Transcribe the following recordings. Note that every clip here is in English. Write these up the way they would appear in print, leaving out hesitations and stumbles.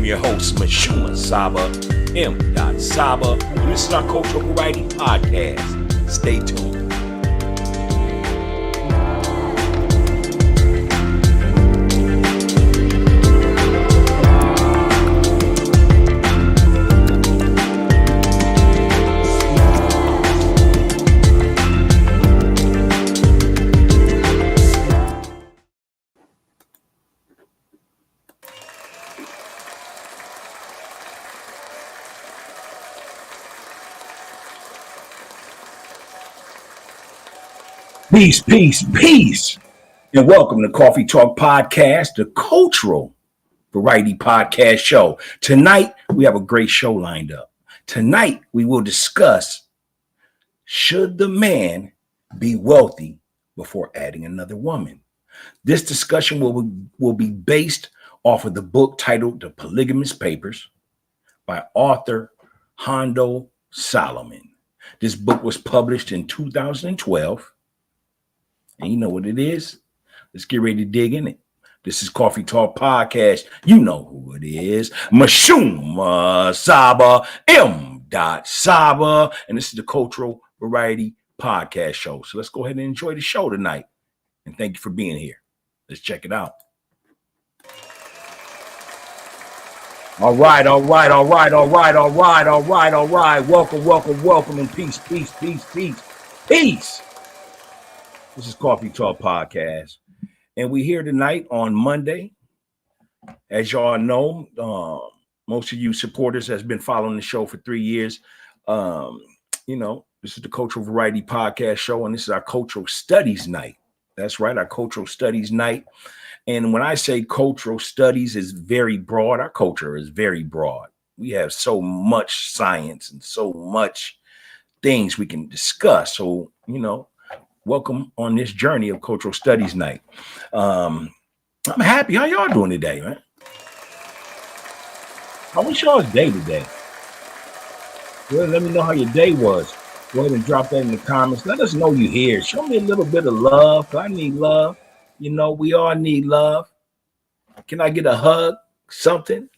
your host, Mashuma Saba, M. Saba, and this is our Cultural Variety Podcast. Stay tuned. Peace, peace, peace, and welcome to Coffee Talk Podcast, the Cultural Variety Podcast show. Tonight, we have a great show lined up. Tonight, we will discuss, should the man be wealthy before adding another woman? This discussion will be based off of the book titled The Polygamist Papers by author Hondo Solomon. This book was published in 2012. And you know what it is. Let's get ready to dig in it. This is Coffee Talk Podcast. You know who it is. Mashuma Saba, M. Saba. And this is the Cultural Variety Podcast show. So let's go ahead and enjoy the show tonight. And thank you for being here. Let's check it out. All right. Welcome, and peace. This is Coffee Talk Podcast, and we're here tonight on Monday. As y'all know, most of you supporters has been following the show for 3 years. This is the Cultural Variety Podcast show, and this is our Cultural Studies Night. That's right, our Cultural Studies Night. And when I say cultural studies is very broad, our culture is very broad. We have so much science and so much things we can discuss. So, welcome on this journey of Cultural Studies Night. I'm happy. How y'all doing today, man? How was y'all's day today? Well, let me know how your day was. Go ahead and drop that in the comments. Let us know you're here. Show me a little bit of love. I need love. We all need love. Can I get a hug? Something?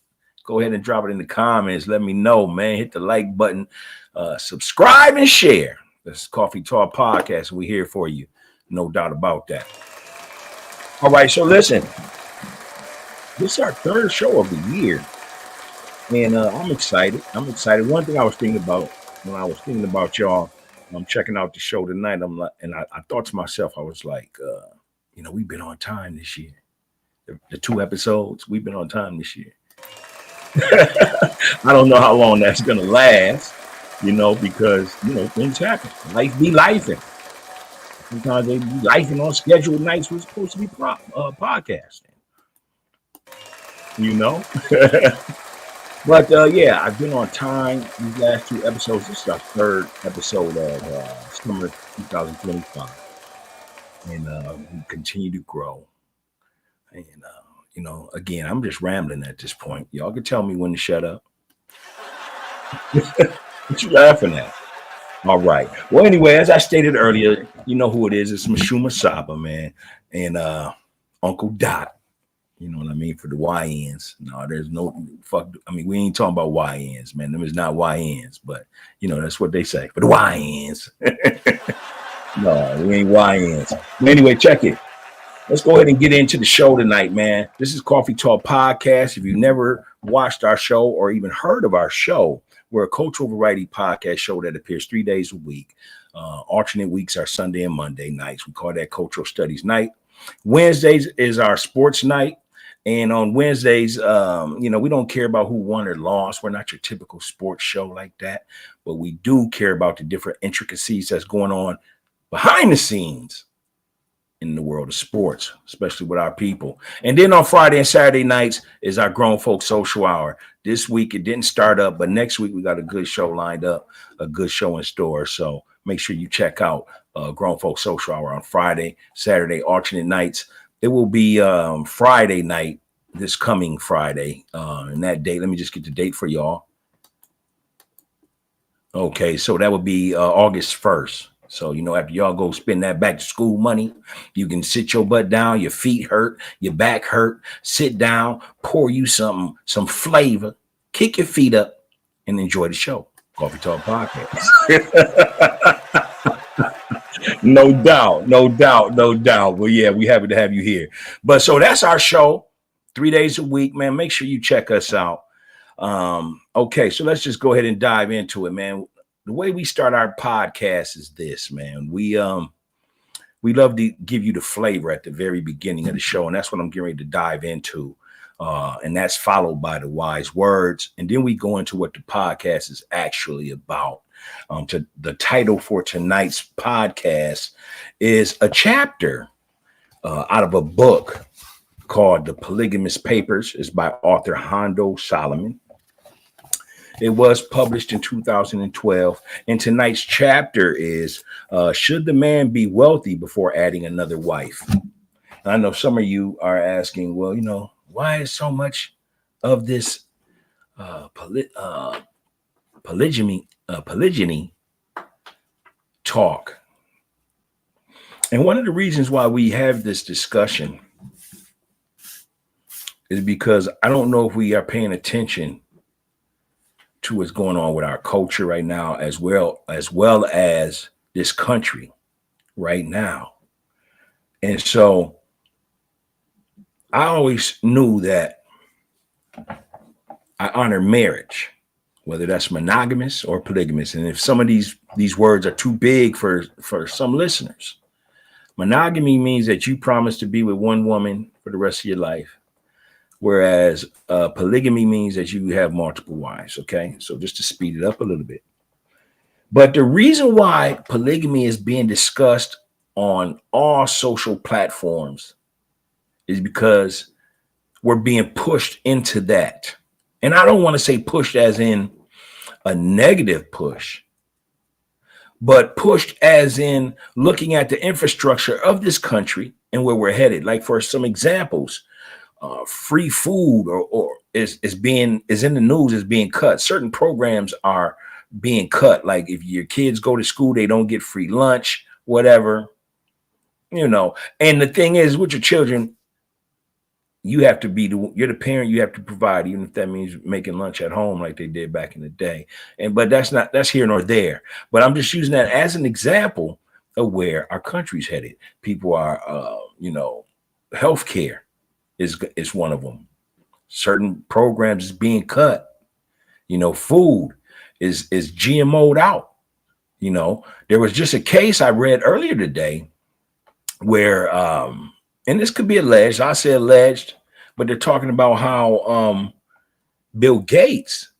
Go ahead and drop it in the comments. Let me know, man. Hit the like button. Subscribe and share. This is Coffee Talk Podcast. We're here for you. No doubt about that. All right, so listen. This is our third show of the year. And I'm excited. One thing I was thinking about when I was thinking about y'all, I'm checking out the show tonight. I thought to myself, I was like, we've been on time this year. The 2 episodes, we've been on time this year. I don't know how long that's going to last. Because, things happen. Life be lifing. Sometimes they be lifing on scheduled nights. We're supposed to be podcasting. But, I've been on time these last 2 episodes. This is our 3rd episode of summer 2025. And we continue to grow. And, again, I'm just rambling at this point. Y'all can tell me when to shut up. What you laughing at? All right. Well, anyway, as I stated earlier, you know who it is. It's Mashuma Saba, man. And Uncle Dot. You know what I mean? For the YNs. No, there's no fuck. I mean, we ain't talking about YNs, man. Them is not YNs, but that's what they say. For the YNs. No, we ain't YNs. But anyway, check it. Let's go ahead and get into the show tonight, man. This is Coffee Talk Podcast. If you've never watched our show or even heard of our show, we're a cultural variety podcast show that appears 3 days a week. Alternate weeks are Sunday and Monday nights. We call that Cultural Studies Night. Wednesdays is our sports night. And on Wednesdays, we don't care about who won or lost. We're not your typical sports show like that. But we do care about the different intricacies that's going on behind the scenes in the world of sports, especially with our people. And then on Friday and Saturday nights is our Grown Folk Social Hour. This week it didn't start up, but next week we got a good show lined up, a good show in store. So make sure you check out Grown Folk Social Hour on Friday, Saturday, alternate nights. It will be Friday night, this coming Friday. And that date, let me just get the date for y'all. Okay, so that would be August 1st. So, after y'all go spend that back to school money, you can sit your butt down, your feet hurt, your back hurt, sit down, pour you some flavor, kick your feet up, and enjoy the show. Coffee Talk Podcast. No doubt, no doubt, no doubt. Well, yeah, we happy to have you here. But so that's our show, 3 days a week, man. Make sure you check us out. Okay, so let's just go ahead and dive into it, man. The way we start our podcast is this, man. We love to give you the flavor at the very beginning of the show, and that's what I'm getting ready to dive into. And that's followed by the wise words, and then we go into what the podcast is actually about. The title for tonight's podcast is a chapter out of a book called The Polygamist Papers. It's by author Hondo Solomon. It was published in 2012. And tonight's chapter is, should the man be wealthy before adding another wife? And I know some of you are asking, well, why is so much of this polygyny talk? And one of the reasons why we have this discussion is because I don't know if we are paying attention to what's going on with our culture right now, as well as this country right now. And so I always knew that I honor marriage, whether that's monogamous or polygamous. And if some of these words are too big for some listeners, monogamy means that you promise to be with one woman for the rest of your life. Whereas polygamy means that you have multiple wives, okay? So just to speed it up a little bit. But the reason why polygamy is being discussed on all social platforms is because we're being pushed into that. And I don't want to say pushed as in a negative push, but pushed as in looking at the infrastructure of this country and where we're headed. Like for some examples, free food or is in the news is being cut. Certain programs are being cut. Like if your kids go to school, they don't get free lunch, whatever, And the thing is, with your children, you have to you're the parent. You have to provide, even if that means making lunch at home, like they did back in the day. But that's here nor there. But I'm just using that as an example of where our country's headed. People are, healthcare is one of them. Certain programs is being cut. Food is GMO'd out. There was just a case I read earlier today where, and this could be alleged, I say alleged, but they're talking about how Bill Gates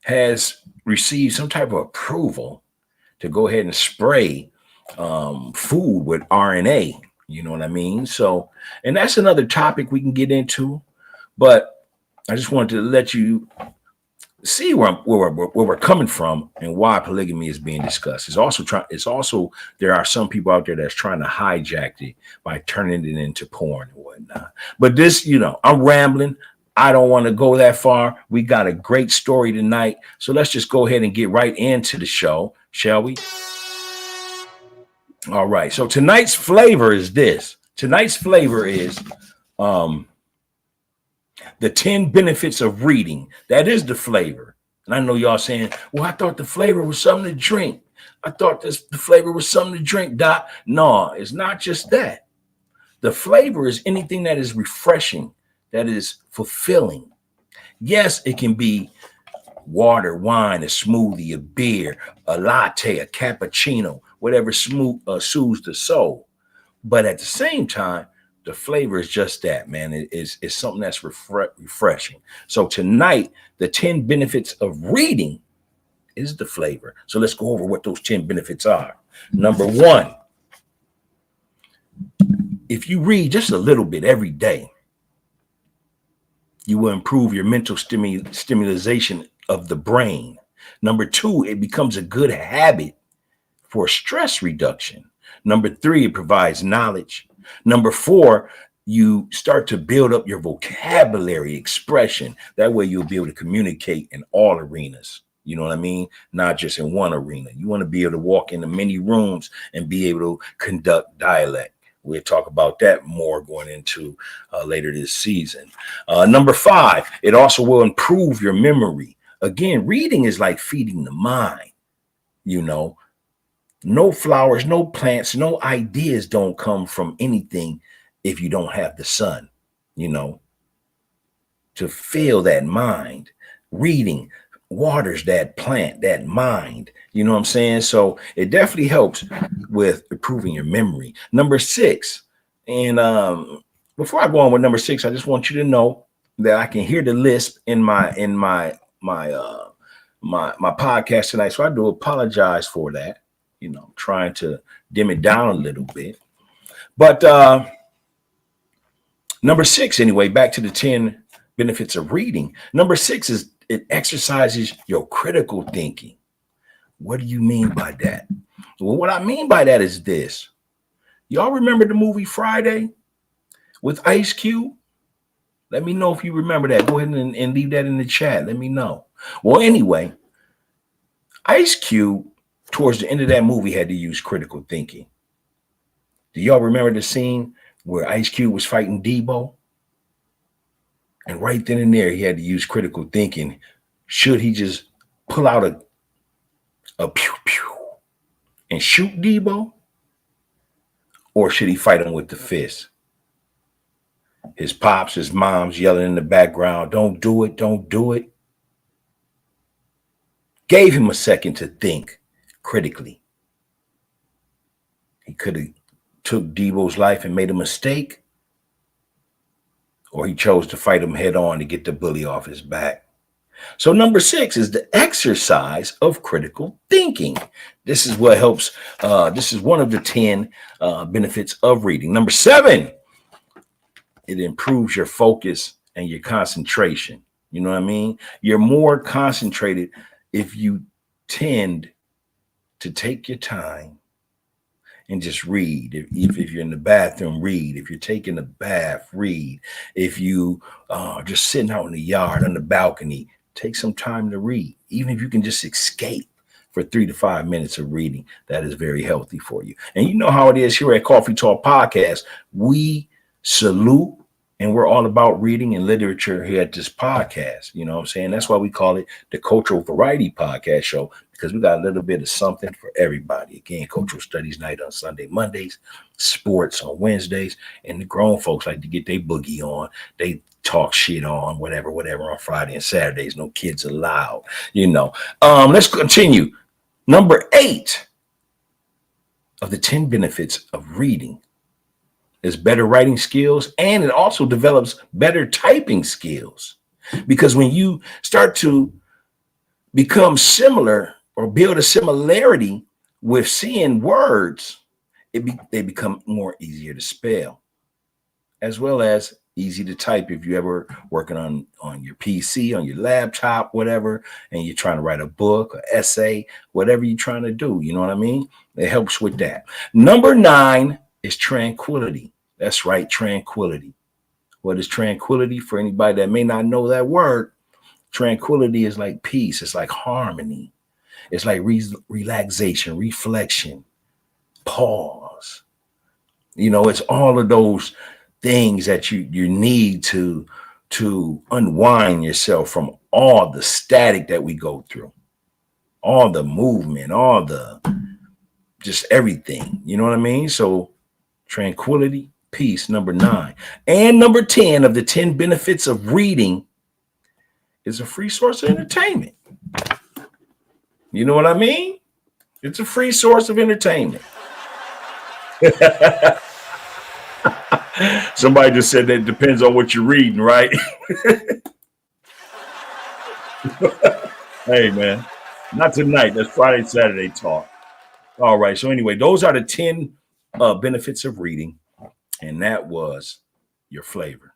has received some type of approval to go ahead and spray food with RNA. You know what I mean? So, and that's another topic we can get into, but I just wanted to let you see where we're coming from and why polygamy is being discussed. It's also there are some people out there that's trying to hijack it by turning it into porn and whatnot. But this, I'm rambling. I don't want to go that far. We got a great story tonight, so let's just go ahead and get right into the show, shall we? All right. So tonight's flavor is this. Tonight's flavor is the 10 benefits of reading. That is the flavor. And I know y'all saying, well, I thought the flavor was something to drink. I thought the flavor was something to drink, Doc. No, it's not just that. The flavor is anything that is refreshing, that is fulfilling. Yes, it can be water, wine, a smoothie, a beer, a latte, a cappuccino, whatever soothes the soul. But at the same time, the flavor is just that, man. It's something that's refreshing. So tonight, the 10 benefits of reading is the flavor. So let's go over what those 10 benefits are. Number one, if you read just a little bit every day, you will improve your mental stimulation of the brain. Number two, it becomes a good habit for stress reduction. Number three, it provides knowledge. Number four, you start to build up your vocabulary expression. That way you'll be able to communicate in all arenas. You know what I mean? Not just in one arena. You want to be able to walk into many rooms and be able to conduct dialect. We'll talk about that more going into later this season. Number 5, it also will improve your memory. Again, reading is like feeding the mind. You know, no flowers, no plants, no ideas don't come from anything if you don't have the sun, you know, to fill that mind. Reading waters that plant, that mind. You know what I'm saying? So it definitely helps with improving your memory. Number 6, and before I go on with number 6, I just want you to know that I can hear the lisp in my podcast tonight. So I do apologize for that. You know, trying to dim it down a little bit. But number 6, anyway, back to the 10 benefits of reading. Number 6 is it exercises your critical thinking. What do you mean by that? Well, what I mean by that is this. Y'all remember the movie Friday with Ice Cube? Let me know if you remember that. Go ahead and leave that in the chat. Let me know. Well, anyway, Ice Cube, towards the end of that movie, had to use critical thinking. Do y'all remember the scene where Ice Cube was fighting Debo? And right then and there, he had to use critical thinking. Should he just pull out a pew pew and shoot Debo? Or should he fight him with the fist? His pops, his mom's yelling in the background, don't do it, don't do it. Gave him a second to think critically. He could have took Debo's life and made a mistake, or he chose to fight him head on to get the bully off his back. So number 6 is the exercise of critical thinking. This is what helps. This is one of the 10 benefits of reading. Number 7, it improves your focus and your concentration. You know what I mean? You're more concentrated if you tend to take your time and just read. If you're in the bathroom, read. If you're taking a bath, read. If you just sitting out in the yard on the balcony, take some time to read. Even if you can just escape for 3 to 5 minutes of reading, that is very healthy for you. And you know how it is here at Coffee Talk Podcast. We salute and we're all about reading and literature here at this podcast. You know what I'm saying? That's why we call it the Cultural Variety Podcast Show, because we got a little bit of something for everybody. Again, cultural studies night on Sunday, Mondays, sports on Wednesdays, and the grown folks like to get their boogie on. They talk shit on whatever on Friday and Saturdays. No kids allowed, you know. Let's continue. Number 8 of the 10 benefits of reading is better writing skills, and it also develops better typing skills. Because when you start to become similar or build a similarity with seeing words, they become more easier to spell, as well as easy to type if you ever working on your PC, on your laptop, whatever, and you're trying to write a book, an essay, whatever you're trying to do. You know what I mean? It helps with that. Number 9 is tranquility. That's right, tranquility. What is tranquility? For anybody that may not know that word, tranquility is like peace. It's like harmony. It's like relaxation, reflection, pause. You know, it's all of those things that you need to unwind yourself from all the static that we go through, all the movement, all the just everything. You know what I mean? So tranquility, peace, number 9. And number 10 of the 10 benefits of reading is a free source of entertainment. You know what I mean? It's a free source of entertainment. Somebody just said that it depends on what you're reading, right? Hey, man, not tonight. That's Friday, Saturday talk. All right. So anyway, those are the 10 benefits of reading. And that was your flavor.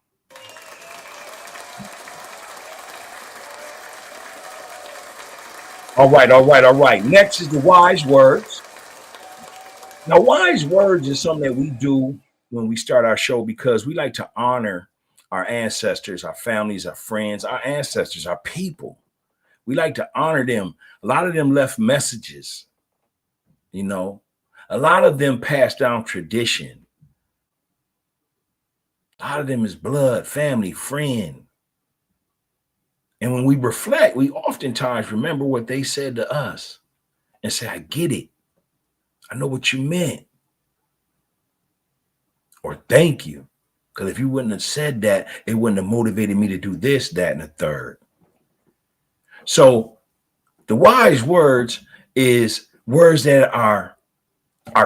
All right. Next is the wise words. Now, wise words is something that we do when we start our show because we like to honor our ancestors, our families, our friends, our ancestors, our people We like to honor them. A lot of them left messages, you know. A lot of them passed down tradition. A lot of them is blood, family, friend. And when we reflect, we oftentimes remember what they said to us and say, I get it. I know what you meant. Or thank you. Because if you wouldn't have said that, it wouldn't have motivated me to do this, that, and the third. So the wise words is words that are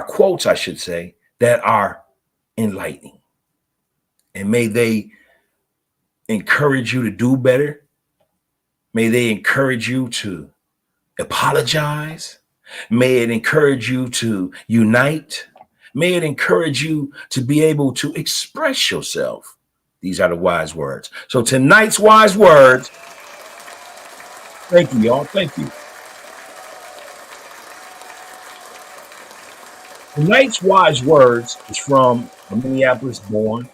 quotes, I should say, that are enlightening. And may they encourage you to do better. May they encourage you to apologize. May it encourage you to unite. May it encourage you to be able to express yourself. These are the wise words. So tonight's wise words. Thank you, y'all. Thank you. Tonight's wise words is from a Minneapolis born,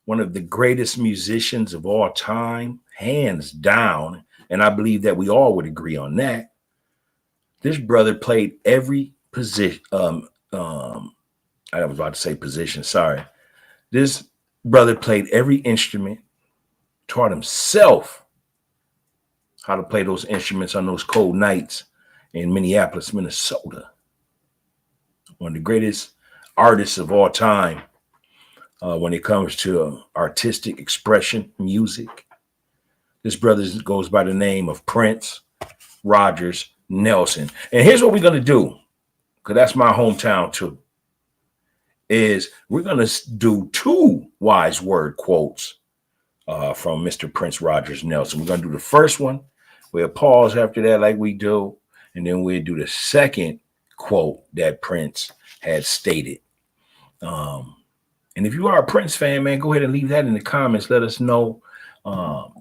one of the greatest musicians of all time, hands down. And I believe that we all would agree on that. This brother played every position. I was about to say position. Sorry. This brother played every instrument, taught himself how to play those instruments on those cold nights in Minneapolis, Minnesota. One of the greatest artists of all time when it comes to artistic expression, music. This brother goes by the name of Prince Rogers Nelson. And here's what we're going to do, because that's my hometown too, is we're going to do two wise word quotes from Mr. Prince Rogers Nelson. We're going to do the first one. We'll pause after that like we do, and then we'll do the second quote that Prince had stated. And if you are a Prince fan, man, go ahead and leave that in the comments. Let us know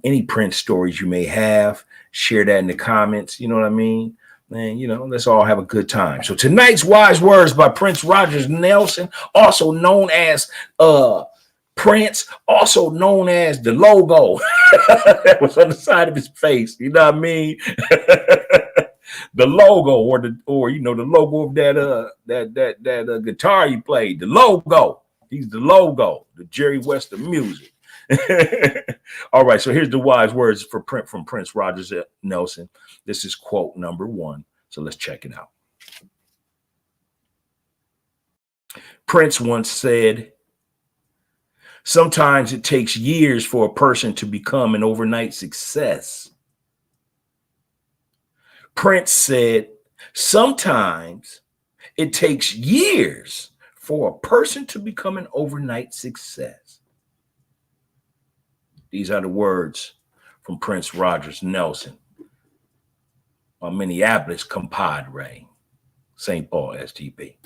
any Prince stories you may have. Share that in the comments. You know what I mean? And, you know, let's all have a good time. So tonight's wise words by Prince Rogers Nelson, also known as Prince, also known as the logo that was on the side of his face. You know what I mean? The logo, or the logo of that guitar you played. The logo. He's the logo, the Jerry West of music. All right, so here's the wise words from Prince Rogers Nelson. This is quote number 1. So let's check it out. Prince once said, "Sometimes it takes years for a person to become an overnight success." Prince said, "Sometimes it takes years for a person to become an overnight success." These are the words from Prince Rogers Nelson, my Minneapolis compadre, St. Paul STP.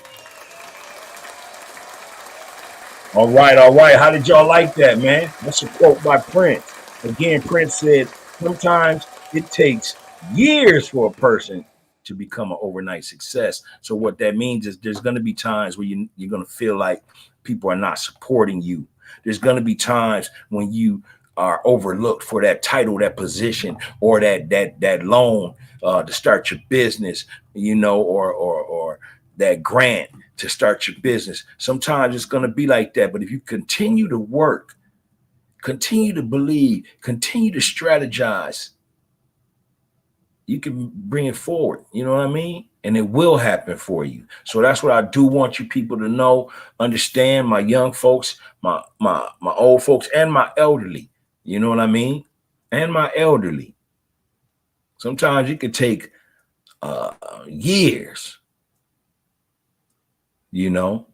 All right. How did y'all like that, man? That's a quote by Prince. Again, Prince said, sometimes it takes years for a person to become an overnight success. So what that means is there's going to be times where you're going to feel like people are not supporting you. There's going to be times when you are overlooked for that title, that position, or that loan to start your business, you know, or that grant to start your business. Sometimes it's going to be like that. But if you continue to work, continue to believe, continue to strategize, you can bring it forward. You know what I mean? And it will happen for you. So that's what I do want you people to know, understand, my young folks, my old folks, and my elderly. You know what I mean? And my elderly. Sometimes it could take years, you know,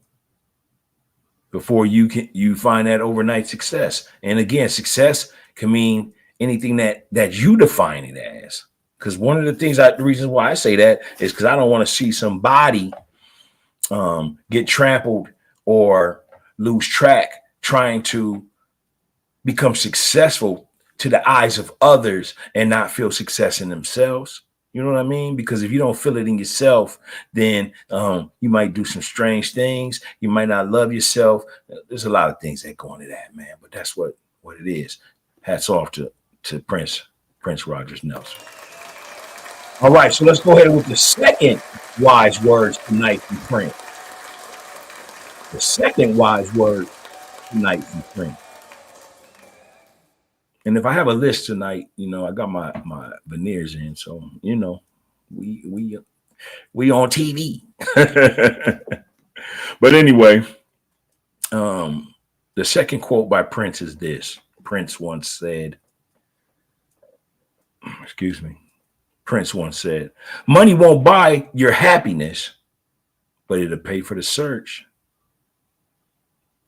before you find that overnight success. And again, success can mean anything that you define it as. Because one of the the reasons why I say that is because I don't want to see somebody get trampled or lose track trying to become successful to the eyes of others and not feel success in themselves. You know what I mean? Because if you don't feel it in yourself, then you might do some strange things. You might not love yourself. There's a lot of things that go into that, man. But that's what it is. Hats off to Prince Prince Rogers Nelson. All right, so let's go ahead with the second wise words tonight from Prince. The second wise word tonight from Prince. And if I have a list tonight, I got my veneers in, so we on TV. But anyway, the second quote by Prince is this. Prince once said, money won't buy your happiness, but it'll pay for the search.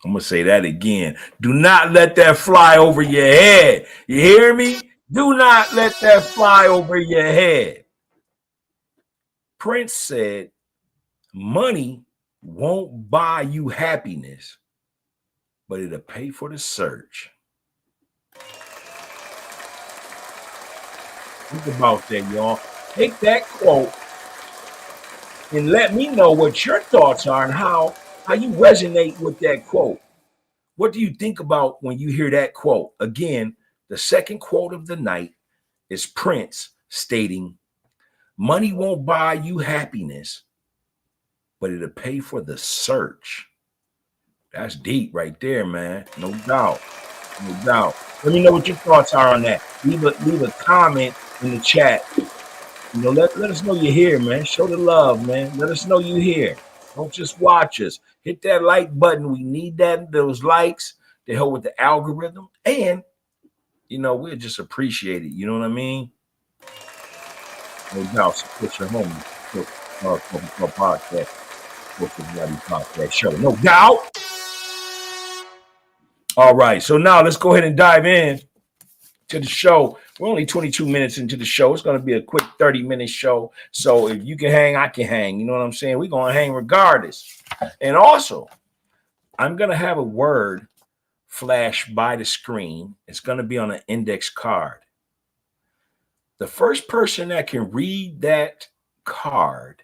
I'm going to say that again. Do not let that fly over your head. You hear me? Do not let that fly over your head. Prince said, money won't buy you happiness, but it'll pay for the search. Think about that, y'all. Take that quote and let me know what your thoughts are and how you resonate with that quote. What do you think about when you hear that quote? Again, the second quote of the night is Prince stating, money won't buy you happiness, but it'll pay for the search. That's deep right there, man. No doubt. No doubt. Let me know what your thoughts are on that. Leave a comment in the chat. Let us know you're here, man. Show the love, man. Let us know you're here. Don't just watch us. Hit that like button. We need those likes to help with the algorithm. And, we'll just appreciate it. You know what I mean? No doubt. Support your homie. Podcast show. No doubt. All right. So now let's go ahead and dive in to the show. We're only 22 minutes into the show. It's going to be a quick 30-minute show. So if you can hang, I can hang. You know what I'm saying? We're going to hang regardless. And also, I'm going to have a word flash by the screen. It's going to be on an index card. The first person that can read that card,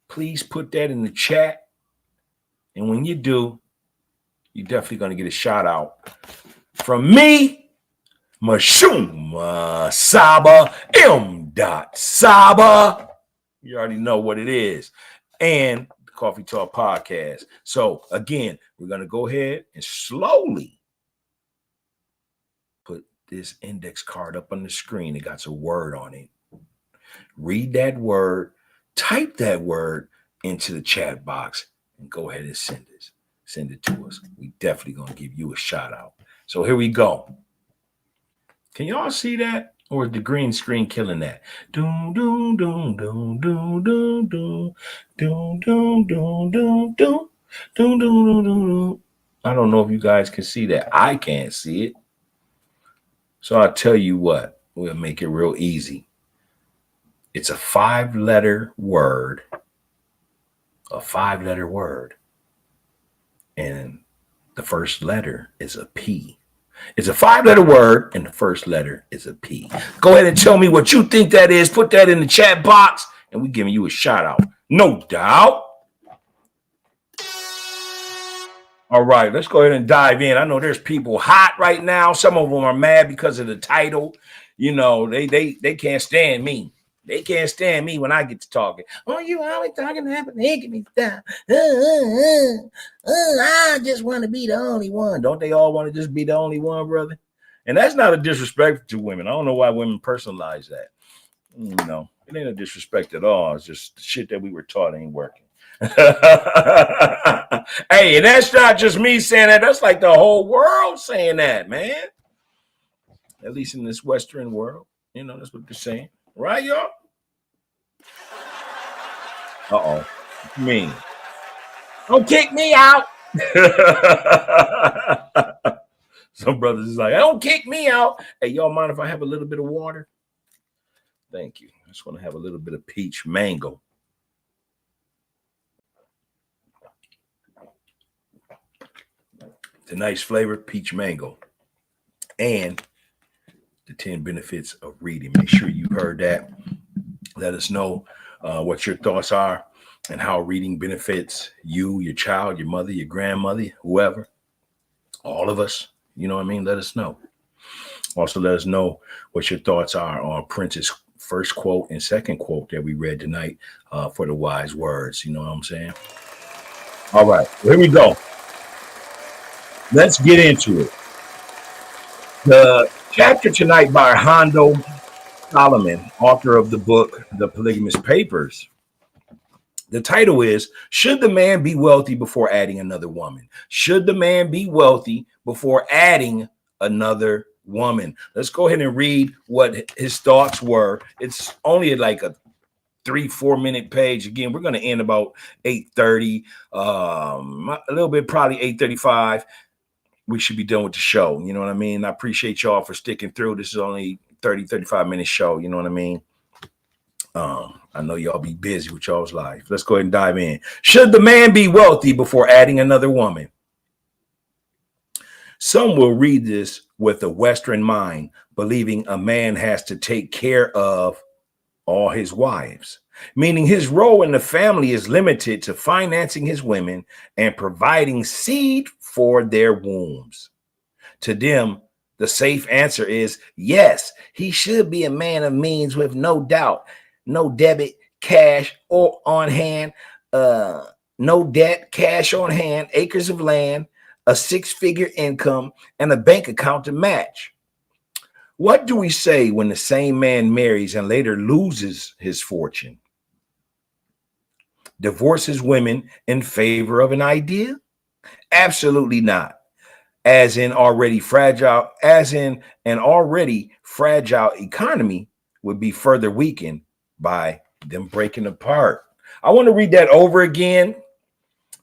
please put that in the chat. And when you do, you're definitely going to get a shout out from me, Mashuma Saba, M. Saba. You already know what it is. And the Coffee Talk Podcast. So again, we're going to go ahead and slowly put this index card up on the screen. It got a word on it. Read that word, type that word into the chat box, and go ahead and send it to us. We definitely going to give you a shout out. So here we go. Can y'all see that? Or is the green screen killing that? Doom, doom, doom, doom, doom, doom, doom, doom, doom, doom, doom, doom, doom, doom, doom. I don't know if you guys can see that. I can't see it. So I'll tell you what. We'll make it real easy. It's a 5-letter word. A 5-letter word. And the first letter is a P. It's a 5-letter word, and the first letter is a P. Go ahead and tell me what you think that is. Put that in the chat box, and we're giving you a shout out. No doubt. All right, let's go ahead and dive in. I know there's people hot right now. Some of them are mad because of the title. They can't stand me. They can't stand me when I get to talking. Oh, you always talking about making me stop. I just want to be the only one. Don't they all want to just be the only one, brother? And that's not a disrespect to women. I don't know why women personalize that. It ain't a disrespect at all. It's just the shit that we were taught ain't working. Hey, and that's not just me saying that. That's like the whole world saying that, man. At least in this Western world. That's what they're saying. Right, y'all? Uh-oh. What you mean? Don't kick me out. Some brothers is like, don't kick me out. Hey, y'all mind if I have a little bit of water? Thank you. I just want to have a little bit of peach mango. It's a nice flavor, peach mango. And the 10 benefits of reading. Make sure you heard that. Let us know what your thoughts are and how reading benefits you, your child, your mother, your grandmother, whoever, all of us. You know what I mean? Let us know. Also, let us know what your thoughts are on Prince's first quote and second quote that we read tonight for the wise words. You know what I'm saying? All right, here we go. Let's get into it. The chapter tonight by Hondo Solomon, author of the book The Polygamist Papers. The title is, Should the Man Be Wealthy Before Adding Another Woman? Should the man be wealthy before adding another woman? Let's go ahead and read what his thoughts were. It's only like a 3-4 minute page. Again, we're going to end about 8:30, a little bit, probably 8:35. We should be done with the show. You know what I mean? I appreciate y'all for sticking through. This is only 30-35 minute show. You know what I mean? I know y'all be busy with y'all's life. Let's go ahead and dive in. Should the man be wealthy before adding another woman? Some will read this with a Western mind, believing a man has to take care of all his wives, meaning his role in the family is limited to financing his women and providing seed for their wombs. To them, the safe answer is yes, he should be a man of means with no doubt. No debit, cash, or on hand, no debt, cash on hand, acres of land, a 6-figure income, and a bank account to match. What do we say when the same man marries and later loses his fortune? Divorces women in favor of an idea? Absolutely not. As in an already fragile economy would be further weakened by them breaking apart. I want to read that over again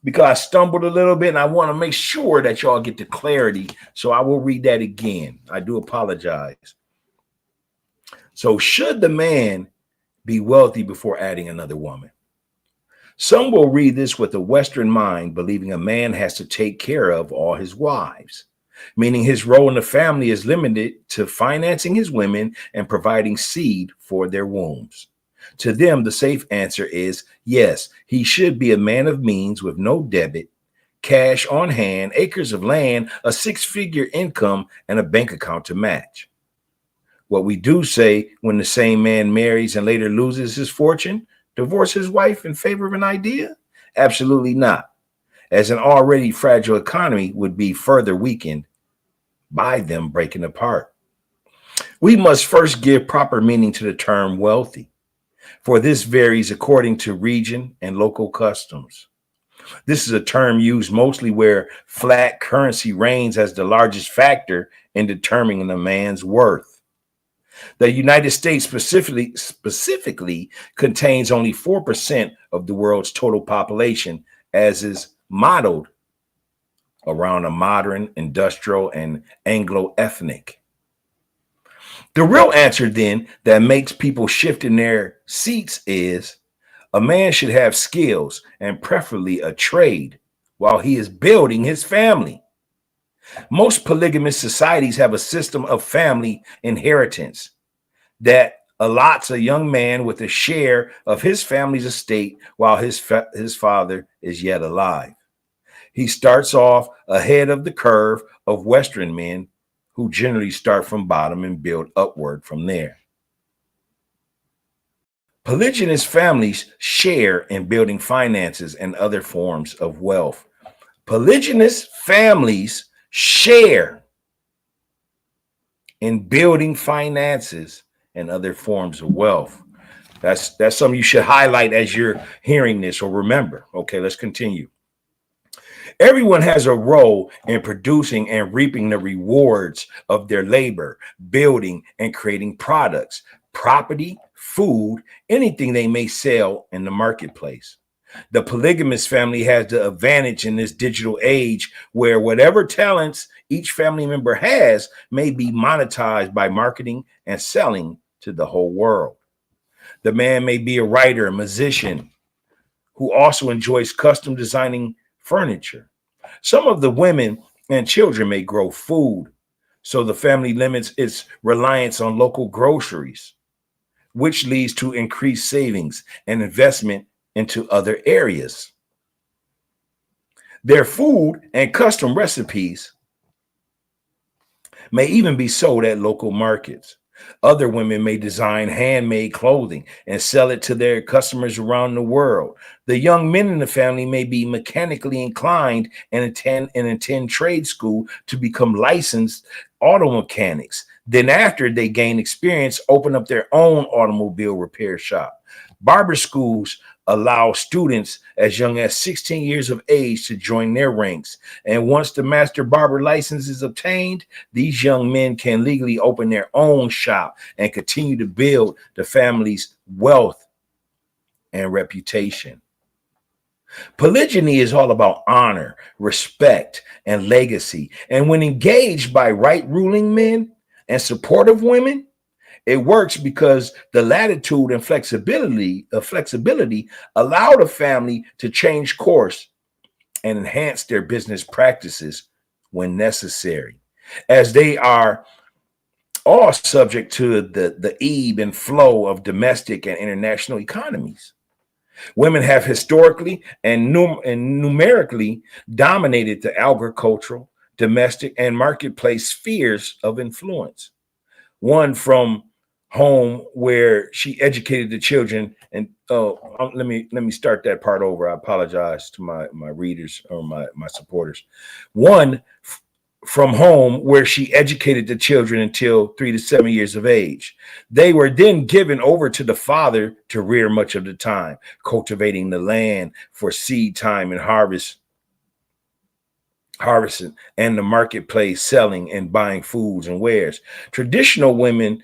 because I stumbled a little bit and I want to make sure that y'all get the clarity. So I will read that again. I do apologize. So should the man be wealthy before adding another woman? Some will read this with a Western mind, believing a man has to take care of all his wives, meaning his role in the family is limited to financing his women and providing seed for their wombs. To them, the safe answer is yes, he should be a man of means with no debit, cash on hand, acres of land, a 6-figure income, and a bank account to match. What we do say when the same man marries and later loses his fortune, divorce his wife in favor of an idea? Absolutely not, as an already fragile economy would be further weakened by them breaking apart. We must first give proper meaning to the term wealthy, for this varies according to region and local customs. This is a term used mostly where flat currency reigns as the largest factor in determining a man's worth. The United States specifically contains only 4% of the world's total population, as is modeled around a modern, industrial, and Anglo-ethnic. The real answer then that makes people shift in their seats is a man should have skills and preferably a trade while he is building his family. Most polygamous societies have a system of family inheritance that allots a young man with a share of his family's estate while his father is yet alive. He starts off ahead of the curve of Western men who generally start from bottom and build upward from there. Polygynous families share in building finances and other forms of wealth. Polygynous families share in building finances and other forms of wealth. That's something you should highlight as you're hearing this or remember. Okay, let's continue. Everyone has a role in producing and reaping the rewards of their labor, building and creating products, property, food, anything they may sell in the marketplace. The polygamous family has the advantage in this digital age where whatever talents each family member has may be monetized by marketing and selling to the whole world. The man may be a writer, a musician, who also enjoys custom designing furniture. Some of the women and children may grow food, so the family limits its reliance on local groceries, which leads to increased savings and investment into other areas. Their food and custom recipes may even be sold at local markets. Other women may design handmade clothing and sell it to their customers around the world. The young men in the family may be mechanically inclined and attend trade school to become licensed auto mechanics. Then, after they gain experience, open up their own automobile repair shop. Barber schools allow students as young as 16 years of age to join their ranks. And once the master barber license is obtained, these young men can legally open their own shop and continue to build the family's wealth and reputation. Polygyny is all about honor, respect, and legacy. And when engaged by right ruling men and supportive women, it works because the latitude and flexibility allow the family to change course and enhance their business practices when necessary, as they are all subject to the ebb and flow of domestic and international economies. Women have historically and numerically dominated the agricultural, domestic, and marketplace spheres of influence. One from home where she educated the children, and let me start that part over. I apologize to my readers or my supporters. One from home where she educated the children until 3 to 7 years of age. They were then given over to the father to rear much of the time, cultivating the land for seed time and harvesting, and the marketplace, selling and buying foods and wares. Traditional women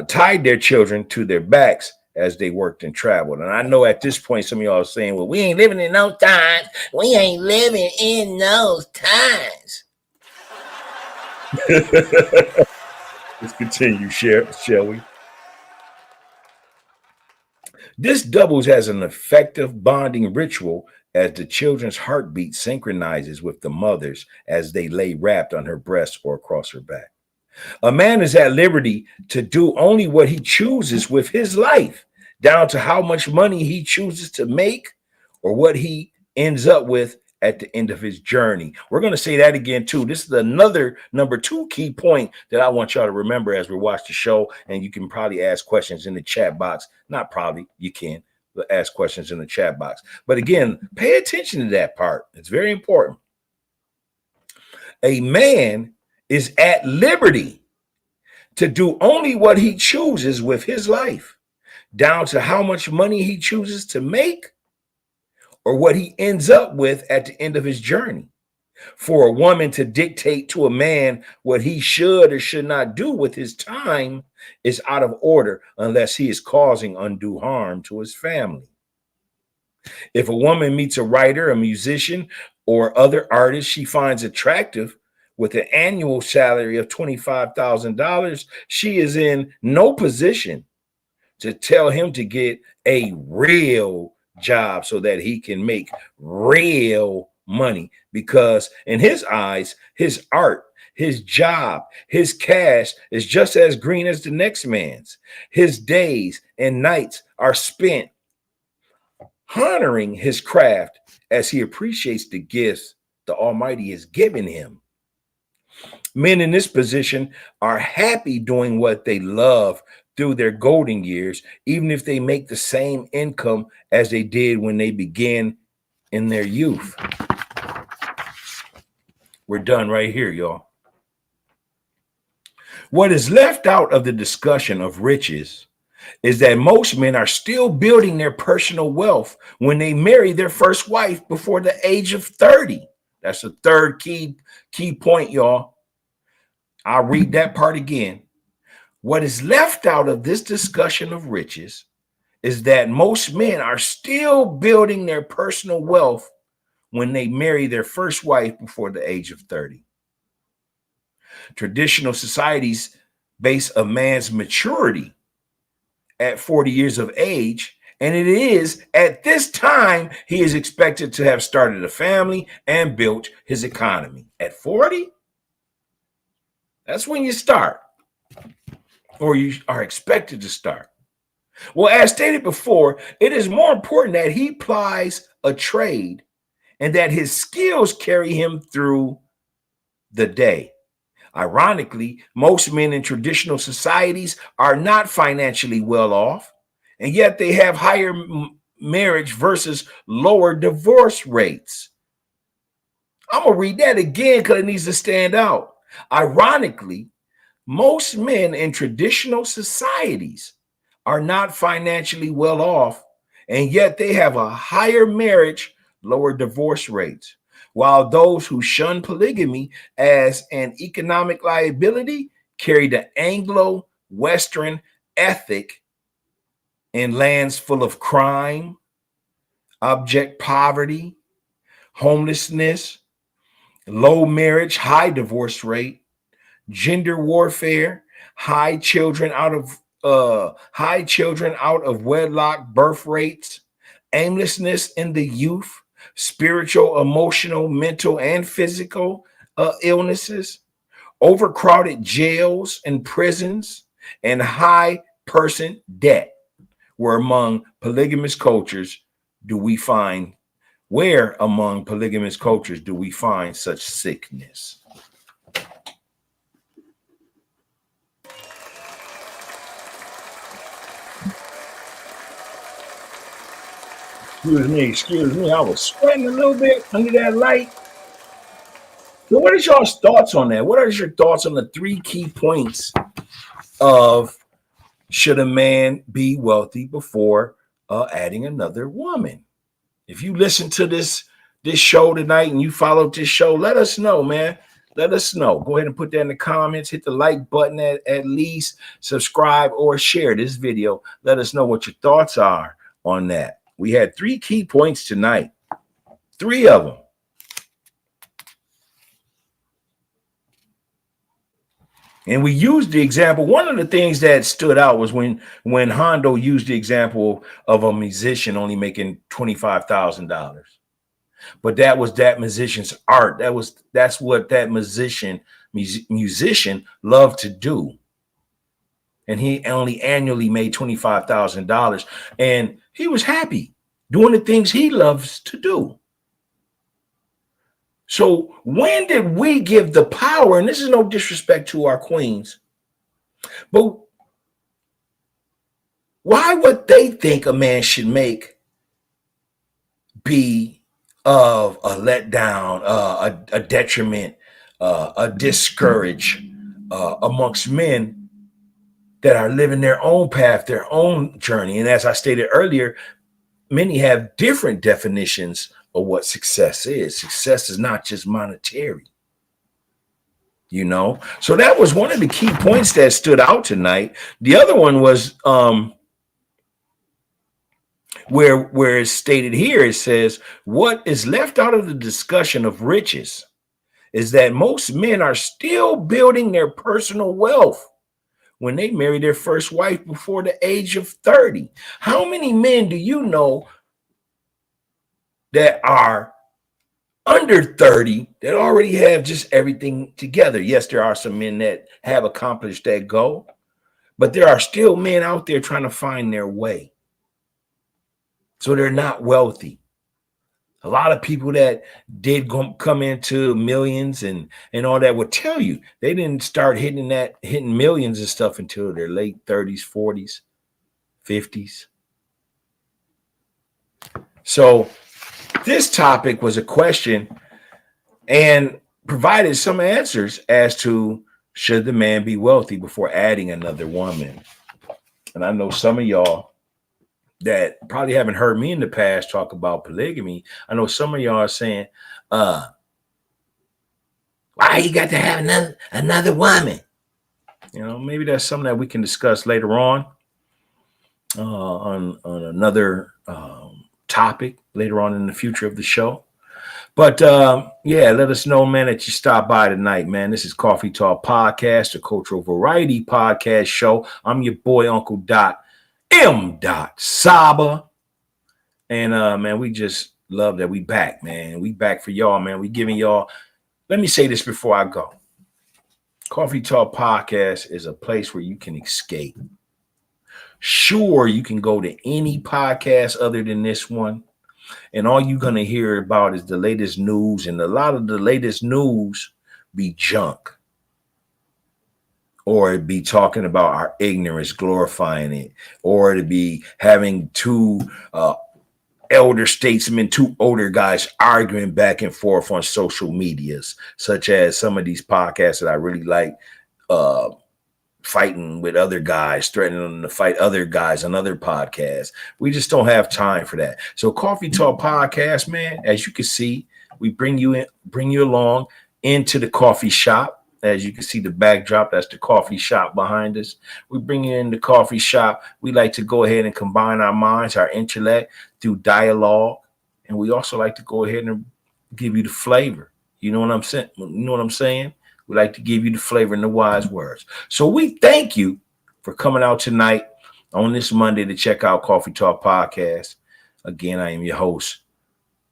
tied their children to their backs as they worked and traveled. And I know at this point, some of y'all are saying, well, we ain't living in those times. We ain't living in those times. Let's continue, shall we? This doubles as an effective bonding ritual as the children's heartbeat synchronizes with the mother's as they lay wrapped on her breast or across her back. A man is at liberty to do only what he chooses with his life, down to how much money he chooses to make or what he ends up with at the end of his journey. We're going to say that again, too. This is another number 2 key point that I want y'all to remember as we watch the show. And you can probably ask questions in the chat box. Not probably, you can ask questions in the chat box. But again, pay attention to that part. It's very important. A man is at liberty to do only what he chooses with his life, down to how much money he chooses to make or what he ends up with at the end of his journey. For a woman to dictate to a man what he should or should not do with his time is out of order unless he is causing undue harm to his family. If a woman meets a writer, a musician, or other artist she finds attractive with an annual salary of $25,000, she is in no position to tell him to get a real job so that he can make real money, because in his eyes, his art, his job, his cash is just as green as the next man's. His days and nights are spent honoring his craft as he appreciates the gifts the Almighty has given him. Men in this position are happy doing what they love through their golden years, even if they make the same income as they did when they began in their youth. We're done right here, y'all. What is left out of the discussion of riches is that most men are still building their personal wealth when they marry their first wife before the age of 30. That's the third key point, y'all. I'll read that part again. What is left out of this discussion of riches is that most men are still building their personal wealth when they marry their first wife before the age of 30. Traditional societies base a man's maturity at 40 years of age, and it is at this time he is expected to have started a family and built his economy. At 40, that's when you start, or you are expected to start. Well, as stated before, it is more important that he plies a trade and that his skills carry him through the day. Ironically, most men in traditional societies are not financially well off, and yet they have higher marriage versus lower divorce rates. I'm going to read that again because it needs to stand out. Ironically, most men in traditional societies are not financially well off, and yet they have a higher marriage, lower divorce rates. While those who shun polygamy as an economic liability carry the Anglo Western ethic in lands full of crime, abject poverty, homelessness, low marriage, high divorce rate, gender warfare, high children out of wedlock birth rates, aimlessness in the youth, spiritual, emotional, mental, and physical illnesses, overcrowded jails and prisons, and high person debt. Where among polygamous cultures do we find such sickness? Excuse me. I was sweating a little bit under that light. So what is y'all's thoughts on that? What are your thoughts on the 3 key points of should a man be wealthy before adding another woman? If you listen to this show tonight and you followed this show, let us know, man. Let us know. Go ahead and put that in the comments. Hit the like button at least. Subscribe or share this video. Let us know what your thoughts are on that. We had 3 key points tonight. 3 of them. And we used the example. One of the things that stood out was when Hondo used the example of a musician only making $25,000. But that was that musician's art. That's what that musician loved to do. And he only annually made $25,000. And he was happy doing the things he loves to do. So when did we give the power, and this is no disrespect to our queens, but why would they think a man should make be of a letdown, a detriment, a discourage amongst men that are living their own path, their own journey? And as I stated earlier, many have different definitions of what success is. Success is not just monetary, So that was one of the key points that stood out tonight. The other one was where it's stated here. It says, what is left out of the discussion of riches is that most men are still building their personal wealth when they marry their first wife before the age of 30. How many men do you know that are under 30 that already have just everything together? Yes, there are some men that have accomplished that goal, but there are still men out there trying to find their way. So they're not wealthy. A lot of people that did come into millions and all that would tell you they didn't start hitting millions and stuff until their late 30s, 40s, 50s. So this topic was a question and provided some answers as to should the man be wealthy before adding another woman. And I know some of y'all that probably haven't heard me in the past talk about polygamy. I know some of y'all are saying, why you got to have another woman? Maybe that's something that we can discuss later on another topic later on in the future of the show. But yeah, let us know, man, that you stopped by tonight, man. This is Coffee Talk Podcast, a cultural variety podcast show. I'm your boy, Uncle Dot, M. Saba. And man, we just love that we back, man. We back for y'all, man. We giving y'all, let me say this before I go. Coffee Talk Podcast is a place where you can escape. Sure, you can go to any podcast other than this one, and all you're going to hear about is the latest news, and a lot of the latest news be junk. or to be talking about our ignorance, glorifying it, or to be having two elder statesmen, two older guys arguing back and forth on social medias, such as some of these podcasts that I really like, uh, fighting with other guys, threatening to fight other guys on other podcasts. We just don't have time for that. So Coffee Talk Podcast, man, as you can see, we bring you along into the coffee shop. As you can see the backdrop, that's the coffee shop behind us. We bring you in the coffee shop. We like to go ahead and combine our minds, our intellect through dialogue. And we also like to go ahead and give you the flavor. You know what I'm saying? You know what I'm saying? We like to give you the flavor and the wise words. So we thank you for coming out tonight on this Monday to check out Coffee Talk Podcast. Again, I am your host,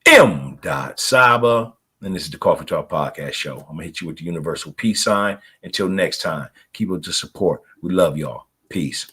M. Saba, and this is the Coffee Talk Podcast Show. I'm going to hit you with the universal peace sign. Until next time, keep up the support. We love y'all. Peace.